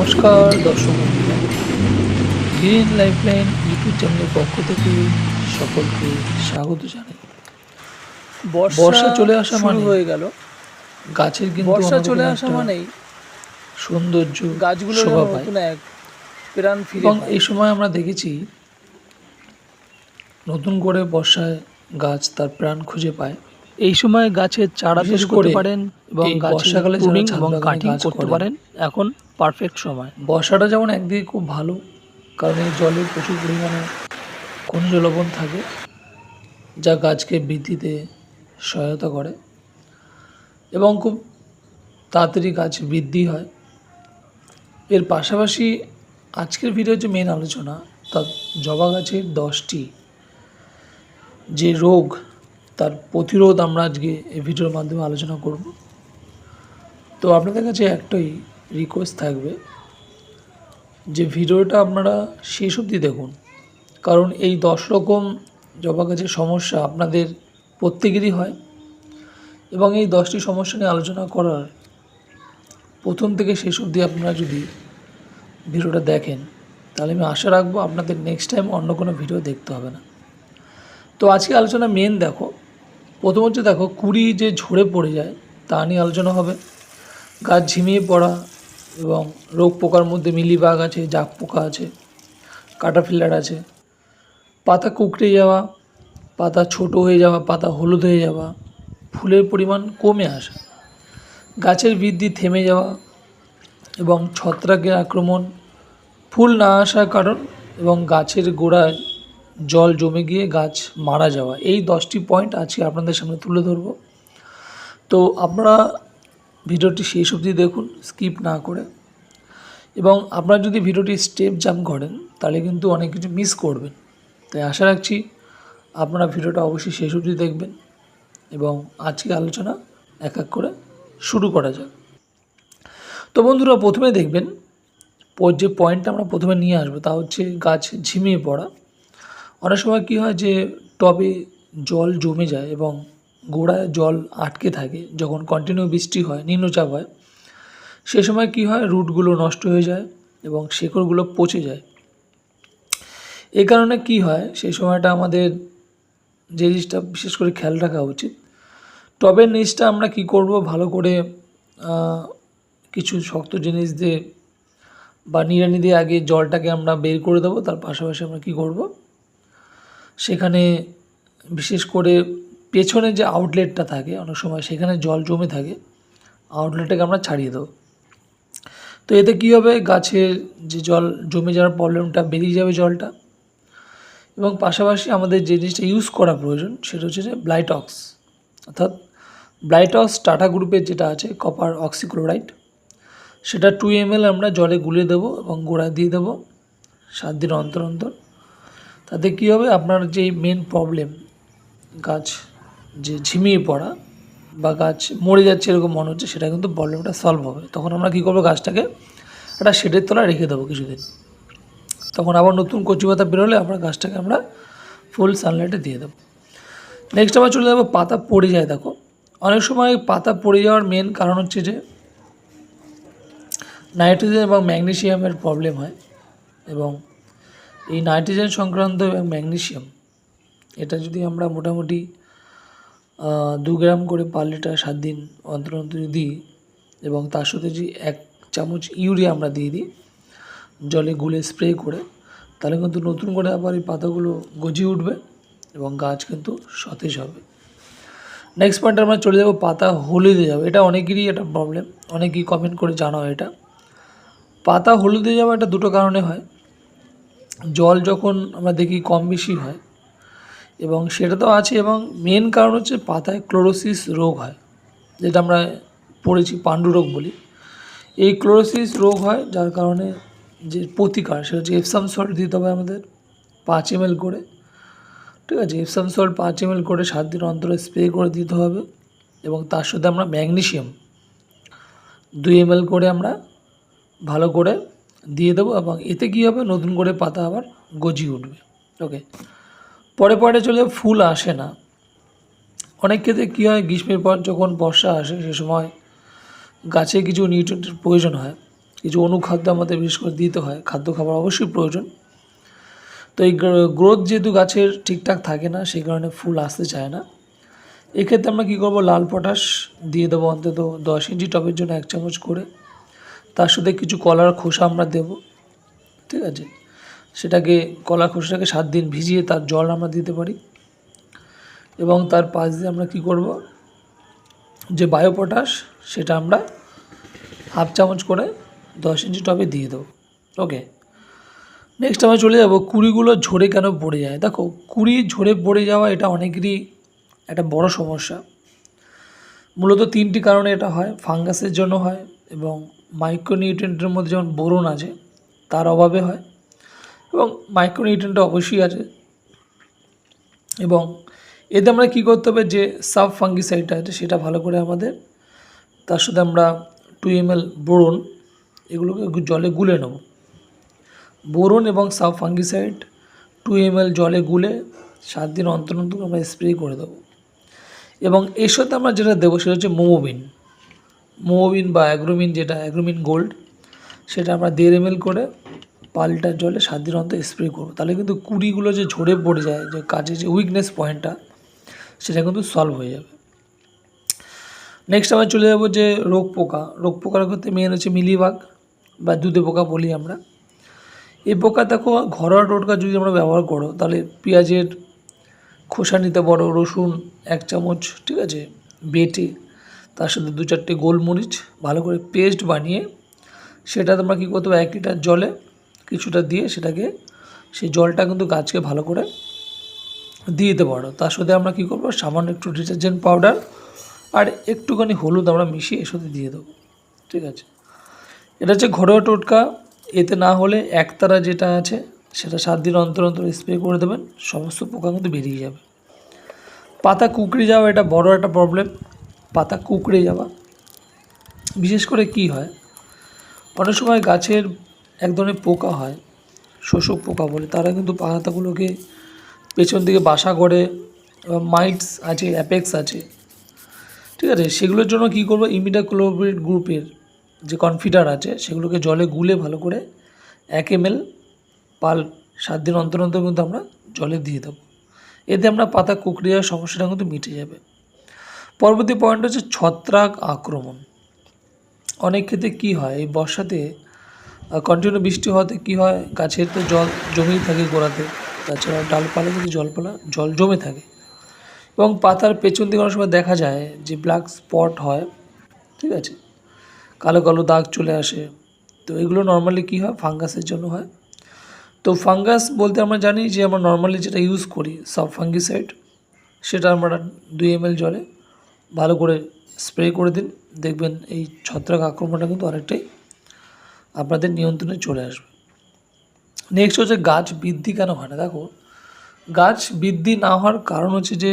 নমস্কার দর্শক বন্ধুরা, গ্রিন লাইফলাইন ইউটিউব চ্যানেলের পক্ষ থেকে সকলকে স্বাগত জানাই। বর্ষা চলে আসা শুরু হয়ে গেল। গাছের কিন্তু বর্ষা অন্যরকম চলে আসা একটা মানেই সৌন্দর্য গাছগুলো শোভা পায়। নতুন এক প্রাণ ফিরে এবং পায়। এই সময় আমরা দেখেছি নতুন করে বর্ষায় গাছ তার প্রাণ খুঁজে পায়। এই সময় গাছের চারা বিশেষ তৈরি করতে করে পারেন এবং এই গাছের বর্ষাকালে যারা প্রুনিং ছাদ এবং বাগানে কাটিং কাজ করতে করেন, পারেন। এখন পারফেক্ট সময়। বর্ষাটা যেমন একদিকে খুব ভালো, কারণ এই জলে প্রচুর পরিমাণে খনিজ লবণ থাকে যা গাছকে বৃদ্ধিতে সহায়তা করে এবং খুব তাড়াতাড়ি গাছ বৃদ্ধি হয়। এর পাশাপাশি আজকের ভিডিওর যে মেন আলোচনা, তা জবা গাছের 10টি যে রোগ, তার প্রতিরোধ আমরা আজকে এই ভিডিওর মাধ্যমে আলোচনা করব। তো আপনাদের কাছে একটাই রিকোয়েস্ট থাকবে যে ভিডিওটা আপনারা শেষ অবধি দেখুন, কারণ এই 10 রকম জবা গাছের সমস্যা আপনাদের প্রত্যেকেরই হয় এবং এই 10টি সমস্যা নিয়ে আলোচনা করার প্রথম থেকে শেষ অবধি আপনারা যদি ভিডিওটা দেখেন, তাহলে আমি আশা রাখবো আপনাদের নেক্সট টাইম অন্য কোনো ভিডিও দেখতে হবে না। তো আজকে আলোচনা মেন দেখো, প্রথম হচ্ছে দেখো কুড়ি যে ঝরে পড়ে যায় তা নিয়ে আলোচনা হবে। গাছ ঝিমিয়ে পড়া এবং রোগ পোকার মধ্যে মিলিবাগ আছে, জাগ পোকা আছে, কাটাফিলার আছে, পাতা কুঁকড়ে যাওয়া, পাতা ছোট হয়ে যাওয়া, পাতা হলুদ হয়ে যাওয়া, ফুলের পরিমাণ কমে আসা, গাছের বৃদ্ধি থেমে যাওয়া এবং ছত্রাকের আক্রমণ, ফুল না আসার কারণ এবং গাছের গোড়ায় জল জমে গিয়ে গাছ মারা যাওয়া। এই 10টি পয়েন্ট আজকে আপনাদের সামনে তুলে ধরব। তো আপনারা ভিডিওটি শেষ অবধি দেখুন, স্কিপ না করে। এবং আপনারা যদি ভিডিওটি স্টেপ জাম্প করেন তাহলে কিন্তু অনেক কিছু মিস করবেন। তাই আশা রাখছি আপনারা ভিডিওটা অবশ্যই শেষ অবধি দেখবেন এবং আজকে আলোচনা এক এক করে শুরু করা যাক। তো বন্ধুরা, প্রথমে দেখবেন যে পয়েন্টটা আমরা প্রথমে নিয়ে আসবো তা হচ্ছে গাছ ঝিমিয়ে পড়া। অনেক সময় কী হয় যে টবে জল জমে যায় এবং গোড়ায় জল আটকে থাকে। যখন কন্টিনিউ বৃষ্টি হয়, নিম্নচাপ হয়, সে সময় কী হয়, রুটগুলো নষ্ট হয়ে যায় এবং শেকড়গুলো পচে যায়। এই কারণে কি হয়, সেই সময়টা আমাদের যে জিনিসটা বিশেষ করে খেয়াল রাখা উচিত, টবের নিচটা আমরা কি করব, ভালো করে কিছু শক্ত জিনিস দিয়ে বা নিড়ানি দিয়ে আগে জলটাকে আমরা বের করে দেবো। তার পাশাপাশি আমরা কি করব, সেখানে বিশেষ করে পেছনে যে আউটলেটটা থাকে, অনেক সময় সেখানে জল জমে থাকে, আউটলেটটাকে আমরা ছাড়িয়ে দেবো। তো এতে কী হবে, গাছের যে জল জমে যাওয়ার প্রবলেমটা বেরিয়ে যাবে জলটা। এবং পাশাপাশি আমাদের যে জিনিসটা ইউজ করা প্রয়োজন সেটা হচ্ছে যে ব্লাইটক্স, অর্থাৎ ব্লাইটক্স টাটা গ্রুপের যেটা আছে কপার অক্সিক্লোরাইড, সেটা 2 ml আমরা জলে গুলে দেবো এবং গোড়ায় দিয়ে দেবো 7 দিন অন্তর অন্তর। তাতে কী হবে, আপনার যেই মেন প্রবলেম গাছ যে ঝিমিয়ে পড়া বা গাছ মরে যাচ্ছে এরকম মনে হচ্ছে, সেটা কিন্তু প্রবলেমটা সলভ হবে। তখন আমরা কী করবো, গাছটাকে একটা শেডের তলায় রেখে দেবো কিছুদিন। তখন আবার নতুন কচি পাতা বেরোলে আমরা গাছটাকে আমরা ফুল সানলাইটে দিয়ে দেবো। নেক্সট আবার চলে যাবো পাতা পড়ে যায়। দেখো অনেক সময় পাতা পড়ে যাওয়ার মেন কারণ হচ্ছে যে নাইট্রোজেন এবং ম্যাগনেসিয়ামের প্রবলেম হয়। এবং এই নাইট্রোজেন সংক্রান্ত এবং ম্যাগনেসিয়াম, এটা যদি আমরা মোটামুটি 2 গ্রাম করে পার লিটার 7 দিন অন্তর অন্তর দিই এবং তার সাথে যদি 1 চামচ ইউরিয়া আমরা দিয়ে দিই জলে গুলে স্প্রে করে, তাহলে কিন্তু নতুন করে আবার এই পাতাগুলো গজিয়ে উঠবে এবং গাছ কিন্তু সতেজ হবে। নেক্সট পয়েন্টে আমরা চলে যাব পাতা হলুদে যাবে। এটা অনেকেরই একটা প্রবলেম, অনেকেই কমেন্ট করে জানাও এটা। পাতা হলুদে যাওয়া এটা দুটো কারণে হয়। জল যখন আমরা দেখি কম বেশি হয় এবং সেটা তো আছে, এবং মেন কারণ হচ্ছে পাতায় ক্লোরোসিস রোগ হয়, যেটা আমরা পড়েছি পাণ্ডু রোগ বলি। এই ক্লোরোসিস রোগ হয় যার কারণে যে প্রতিকার সেটা হচ্ছে এপসাম সল্ট দিতে হবে আমাদের 5 ml করে। ঠিক আছে, এপসাম সল্ট 5 ml করে 7 দিন অন্তরে স্প্রে করে দিতে হবে এবং তার সাথে আমরা ম্যাগনেসিয়াম 2 ml করে আমরা ভালো করে দিয়ে দেবো এবং এতে কী হবে, নতুন করে পাতা আবার গজিয়ে উঠবে। ওকে, পরে পরে চলে ফুল আসে না। অনেক ক্ষেত্রে কী হয়, গ্রীষ্মের পর যখন বর্ষা আসে সে সময় গাছে কিছু নিউট্রিয়েন্টের প্রয়োজন হয়, কিছু অনুখাদ্য আমাদের বিশেষ করে দিতে হয়, খাদ্য খাবার অবশ্যই প্রয়োজন। তো এই গ্রোথ যেহেতু গাছের ঠিকঠাক থাকে না, সেই কারণে ফুল আসতে চায় না। এক্ষেত্রে আমরা কী করবো, লাল পটাশ দিয়ে দেবো অন্তত 10 ইঞ্চি টবের জন্য 1 চামচ করে। তার সাথে কিছু কলার খোসা আমরা দেব, ঠিক আছে। সেটাকে কলার খোসাটাকে 7 দিন ভিজিয়ে তার জল আমরা দিতে পারি। এবং তার পাশ দিয়ে আমরা কী করব, যে বায়ো পটাশ সেটা আমরা 1/2 চামচ করে 10 ইঞ্চি টবে দিয়ে দেবো। ওকে, নেক্সট আমরা চলে যাব কুড়িগুলো ঝরে কেন পড়ে যায়। দেখো, কুড়ি ঝরে পড়ে যাওয়া এটা অনেকেরই একটা বড় সমস্যা। মূলত 3টি কারণে এটা হয়। ফাঙ্গাসের জন্য হয়, এবং মাইক্রোনিউট্রিয়েন্টের মধ্যে যেমন বোরন আছে তার অভাবে হয়, এবং মাইক্রোনিউট্রিয়েন্টটা অবশ্যই আছে। এবং এতে আমরা কী করতে হবে, যে সাব ফাঙ্গিসাইডটা আছে সেটা ভালো করে আমাদের, তার সাথে আমরা 2 ml বোরন এগুলোকে জলে গুলে নেব। বোরন এবং সাব ফাঙ্গিসাইড 2 ml জলে গুলে 7 দিন অন্তর অন্তর আমরা স্প্রে করে দেবো। এবং এর সাথে আমরা যেটা দেবো সেটা হচ্ছে মোমোবিন বা অ্যাগ্রোমিন, যেটা অ্যাগ্রোমিন গোল্ড, সেটা আমরা 1.5 ml করে পাল্টার জলে 7 দিন অন্তর স্প্রে করবো। তাহলে কিন্তু কুড়িগুলো যে ঝরে পড়ে যায়, যে কাজে যে উইকনেস পয়েন্টটা, সেটা কিন্তু সলভ হয়ে যাবে। নেক্সট আমরা চলে যাবো যে রোগ পোকার ক্ষেত্রে মেন হচ্ছে মিলিবাগ বা দুধে পোকা বলি আমরা। এই পোকা দেখো, ঘরোয়া টোটকা যদি আমরা ব্যবহার করো, তাহলে পেঁয়াজের খোসা নিতে পারো, রসুন 1 চামচ, ঠিক আছে, বেটে তার সাথে 2-4টে গোলমরিচ ভালো করে পেস্ট বানিয়ে সেটা তোমরা কী করতে হবে, 1 লিটার জলে কিছুটা দিয়ে সেটাকে, সেই জলটা কিন্তু গাছকে ভালো করে দিয়ে দিতে পারো। তার সাথে আমরা কী করবো, সামান্য একটু ডিটারজেন্ট পাউডার আর একটুখানি হলুদ আমরা মিশিয়ে এর সাথে দিয়ে দেবো, ঠিক আছে। এটা হচ্ছে ঘরোয়া টোটকা। এতে না হলে একতারা যেটা আছে সেটা 7 দিন অন্তর অন্তর স্প্রে করে দেবেন, সমস্ত পোকা কিন্তু বেরিয়ে যাবে। পাতা কুঁকড়ে যাওয়া এটা বড় একটা প্রবলেম। পাতা কুঁকড়ে যাওয়া বিশেষ করে কি হয়, অনেক সময় গাছের এক ধরনের পোকা হয়, শোষক পোকা বলে, তারা কিন্তু পাতাগুলোকে পেছন দিকে বাসা করে, মাইটস আছে, অ্যাপেক্স আছে, ঠিক আছে। সেগুলোর জন্য কী করবো, ইমিডাক্লোপ্রিড গ্রুপের যে কনফিডার আছে সেগুলোকে জলে গুলে ভালো করে 1 ml পাল্প 7 দিন অন্তর অন্তর কিন্তু আমরা জলে দিয়ে দেবো। এতে আমরা পাতা কুঁকড়ে যাওয়ার সমস্যাটা কিন্তু মিটে যাবে। পরবর্তী পয়েন্ট হচ্ছে ছত্রাক আক্রমণ। অনেক ক্ষেত্রে কী হয়, এই বর্ষাতে কন্টিনিউ বৃষ্টি হওয়াতে কী হয়, গাছের তো জল জমেই থাকে গোড়াতে, তাছাড়া ডালপালা কিন্তু জল জমে থাকে, এবং পাতার পেছন দিকে অনেক সময় দেখা যায় যে ব্ল্যাক স্পট হয়, ঠিক আছে, কালো কালো দাগ চলে আসে। তো এগুলো নর্মালি কী হয়, ফাঙ্গাসের জন্য হয়। তো ফাঙ্গাস বলতে আমরা জানি যে আমরা নর্মালি যেটা ইউজ করি সাব ফাঙ্গিসাইড, সেটা আমরা 2 ml জলে ভালো করে স্প্রে করে দিন, দেখবেন এই ছত্রাক আক্রমণটা কিন্তু অনেকটাই আপনাদের নিয়ন্ত্রণে চলে আসবে। নেক্সট হচ্ছে গাছ বৃদ্ধি কেন হয় না। দেখো, গাছ বৃদ্ধি না হওয়ার কারণ হচ্ছে যে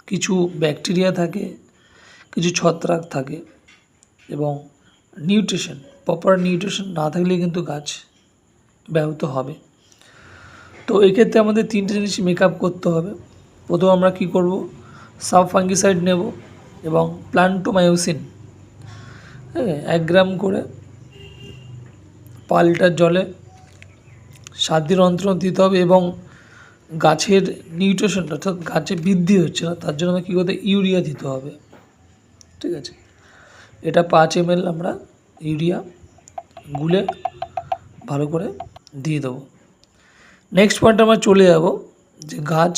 কিছু ব্যাকটেরিয়া থাকে, কিছু ছত্রাক থাকে, এবং প্রপার নিউট্রিশন না থাকলে কিন্তু গাছ ব্যাহত হবে। তো এক্ষেত্রে আমাদের 3টে জিনিস মেকআপ করতে হবে। প্রথম আমরা কি করব, সাব ফাঙ্গিসাইড নেব এবং প্ল্যান্টোমায়োসিন 1 গ্রাম করে পাল্টার জলে 7 দিন অন্তর দিতে হবে। এবং গাছের নিউট্রিশনটা, অর্থাৎ গাছে বৃদ্ধি হচ্ছে না, তার জন্য কী করতে, ইউরিয়া দিতে হবে, ঠিক আছে। এটা 5 ml আমরা ইউরিয়া গুলে ভালো করে দিয়ে দেবো। নেক্সট পয়েন্ট আমরা চলে যাব যে গাছ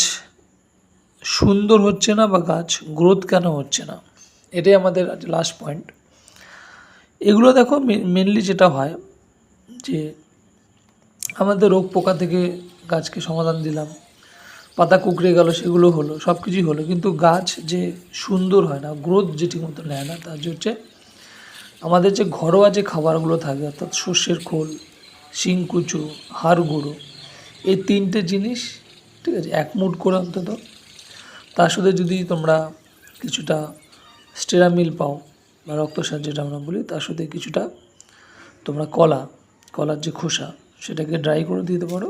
সুন্দর হচ্ছে না বা গাছ গ্রোথ কেন হচ্ছে না, এটাই আমাদের লাস্ট পয়েন্ট। এগুলো দেখো মেনলি যেটা হয় যে আমাদের রোগ পোকা থেকে গাছকে সমাধান দিলাম, পাতা কুঁকড়ে গেল, সেগুলো হলো, সব কিছুই হলো, কিন্তু গাছ যে সুন্দর হয় না, গ্রোথ যে ঠিক মতো নেয় না, তার হচ্ছে আমাদের যে ঘরোয়া যে খাবারগুলো থাকে, অর্থাৎ সর্ষের খোল, শিংকুচু, হাড় গুঁড়ো, এই 3টে জিনিস, ঠিক আছে, 1 মুঠ করে অন্তত, তার সাথে যদি তোমরা কিছুটা স্টেরামিল পাও বা রক্তসার যেটা আমরা বলি, তার সাথে কিছুটা তোমরা কলার যে খোসা সেটাকে ড্রাই করে দিতে পারো।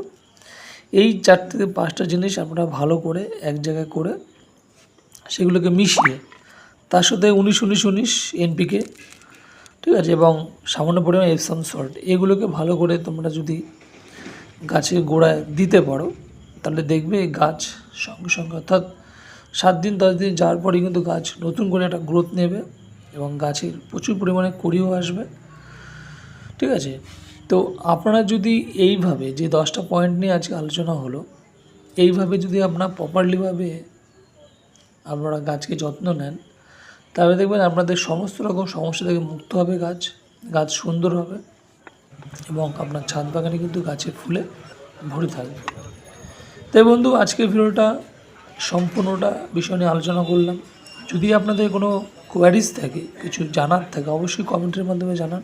এই 4 থেকে 5টা জিনিস আমরা ভালো করে এক জায়গায় করে সেগুলোকে মিশিয়ে তার সাথে 19-19-19 NPK ঠিক আছে, এবং সামান্য পরিমাণে এপসাম সল্ট, এগুলোকে ভালো করে তোমরা যদি গাছের গোড়ায় দিতে পারো তাহলে দেখবে এই গাছ সঙ্গে সঙ্গে অর্থাৎ 7 দিন 10 দিন যাওয়ার পরেই কিন্তু গাছ নতুন করে একটা গ্রোথ নেবে এবং গাছের প্রচুর পরিমাণে কুড়িও আসবে। ঠিক আছে, তো আপনারা যদি এইভাবে যে 10টা পয়েন্ট নিয়ে আজকে আলোচনা হলো, এইভাবে যদি আপনারা প্রপারলিভাবে আপনারা গাছকে যত্ন নেন তাহলে দেখবেন আপনাদের সমস্ত রকম সমস্যা থেকে মুক্ত হবে, গাছ সুন্দর হবে এবং আপনার ছাদ বাগানে কিন্তু গাছের ফুলে ভরে থাকবে। তাই বন্ধু, আজকের ভিডিওটা সম্পূর্ণটা বিষয় নিয়ে আলোচনা করলাম। যদি আপনাদের কোনো কোয়ারিজ থাকে, কিছু জানার থাকে, অবশ্যই কমেন্টের মাধ্যমে জানান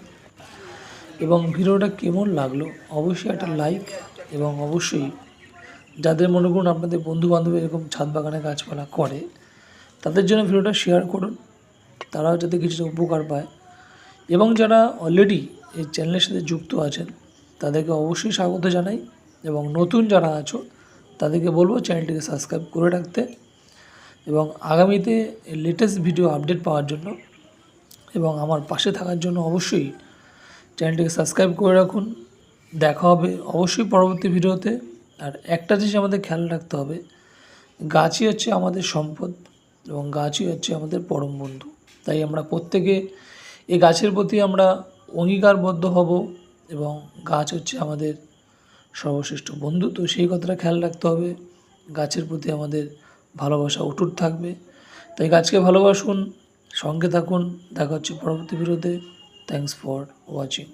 এবং ভিডিওটা কেমন লাগলো অবশ্যই একটা লাইক এবং অবশ্যই যাদের মনে করুন আপনাদের বন্ধুবান্ধব এরকম ছাদ বাগানে গাছপালা করে তাদের জন্য ভিডিওটা শেয়ার করুন, তারাও যাতে কিছুটা উপকার পায়। এবং যারা অলরেডি এই চ্যানেলের সাথে যুক্ত আছেন তাদেরকে অবশ্যই স্বাগত জানাই এবং নতুন যারা আছো তাদেরকে বলবো চ্যানেলটিকে সাবস্ক্রাইব করে রাখতে এবং আগামীতে লেটেস্ট ভিডিও আপডেট পাওয়ার জন্য এবং আমার পাশে থাকার জন্য অবশ্যই চ্যানেলটিকে সাবস্ক্রাইব করে রাখুন। দেখা হবে অবশ্যই পরবর্তী ভিডিওতে। আর একটা জিনিস আমাদের খেয়াল রাখতে হবে, গাছই হচ্ছে আমাদের সম্পদ এবং গাছই হচ্ছে আমাদের পরম বন্ধু। তাই আমরা প্রত্যেকে এই গাছের প্রতি আমরা অঙ্গীকারবদ্ধ হব এবং গাছ হচ্ছে আমাদের সর্বশ্রেষ্ঠ বন্ধু। তো সেই কথাটা খেয়াল রাখতে হবে, গাছের প্রতি আমাদের ভালোবাসা অটুট থাকবে। তাই গাছকে ভালোবাসুন, সঙ্গে থাকুন। দেখা হচ্ছে পরবর্তী ভিডিওতে। Thanks for watching.